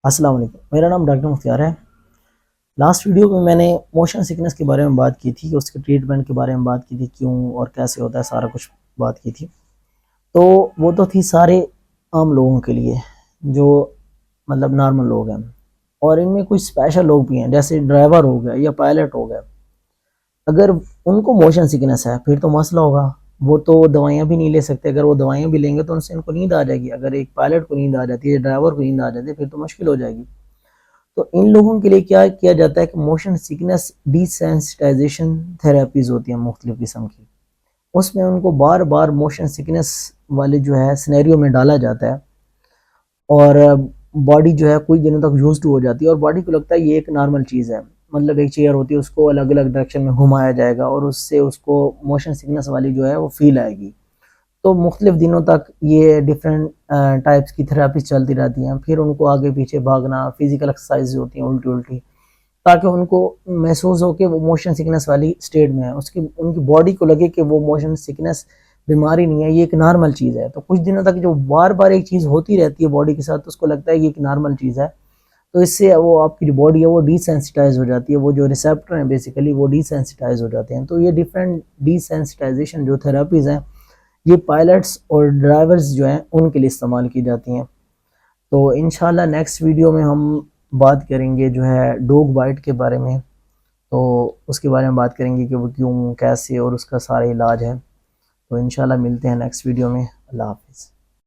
السلام علیکم، میرا نام ڈاکٹر مختار ہے۔ لاسٹ ویڈیو میں نے موشن سکنس کے بارے میں بات کی تھی کہ اس کے ٹریٹمنٹ کے بارے میں بات کی تھی، کیوں اور کیسے ہوتا ہے، سارا کچھ بات کی تھی۔ تو وہ تو تھی سارے عام لوگوں کے لیے جو مطلب نارمل لوگ ہیں، اور ان میں کچھ اسپیشل لوگ بھی ہیں جیسے ڈرائیور ہو گئے یا پائلٹ ہو گئے۔ اگر ان کو موشن سکنس ہے پھر تو مسئلہ ہوگا، وہ تو دوائیاں بھی نہیں لے سکتے۔ اگر وہ دوائیاں بھی لیں گے تو ان سے ان کو نیند آ جائے گی۔ اگر ایک پائلٹ کو نیند آ جاتی ہے، ڈرائیور کو نیند آ جاتی ہے، پھر تو مشکل ہو جائے گی۔ تو ان لوگوں کے لیے کیا کیا جاتا ہے کہ motion sickness D sensitisation therapies ہوتی ہیں مختلف قسم کی۔ اس میں ان کو بار بار موشن سکنس والے جو ہے سینیریو میں ڈالا جاتا ہے، اور باڈی جو ہے کچھ دنوں تک یوز ٹو ہو جاتی ہے، اور باڈی کو لگتا ہے یہ ایک نارمل چیز ہے۔ مطلب ایک چیئر ہوتی ہے، اس کو الگ الگ ڈائریکشن میں گھمایا جائے گا، اور اس سے اس کو موشن سکنس والی جو ہے وہ فیل آئے گی۔ تو مختلف دنوں تک یہ ڈیفرنٹ ٹائپس کی تھراپیز چلتی رہتی ہیں۔ پھر ان کو آگے پیچھے بھاگنا، فزیکل ایکسرسائز ہوتی ہیں الٹی الٹی، تاکہ ان کو محسوس ہو کہ وہ موشن سکنس والی سٹیٹ میں ہے، ان کی باڈی کو لگے کہ وہ موشن سکنس بیماری نہیں ہے، یہ ایک نارمل چیز ہے۔ تو کچھ دنوں تک جو بار بار ایک چیز ہوتی رہتی ہے باڈی کے ساتھ، تو اس کو لگتا ہے یہ ایک نارمل چیز ہے۔ تو اس سے وہ آپ کی جو باڈی ہے وہ ڈی سینسٹائز ہو جاتی ہے، وہ جو ریسیپٹر ہیں بیسیکلی وہ ڈی سینسٹائز ہو جاتے ہیں۔ تو یہ ڈیفرنٹ ڈی سینسٹائزیشن جو تھراپیز ہیں، یہ پائلٹس اور ڈرائیورز جو ہیں ان کے لیے استعمال کی جاتی ہیں۔ تو انشاءاللہ نیکسٹ ویڈیو میں ہم بات کریں گے جو ہے ڈوگ بائٹ کے بارے میں۔ تو اس کے بارے میں بات کریں گے کہ وہ کیوں، کیسے، اور اس کا سارا علاج ہے۔ تو انشاءاللہ ملتے ہیں نیکسٹ ویڈیو میں۔ اللہ حافظ۔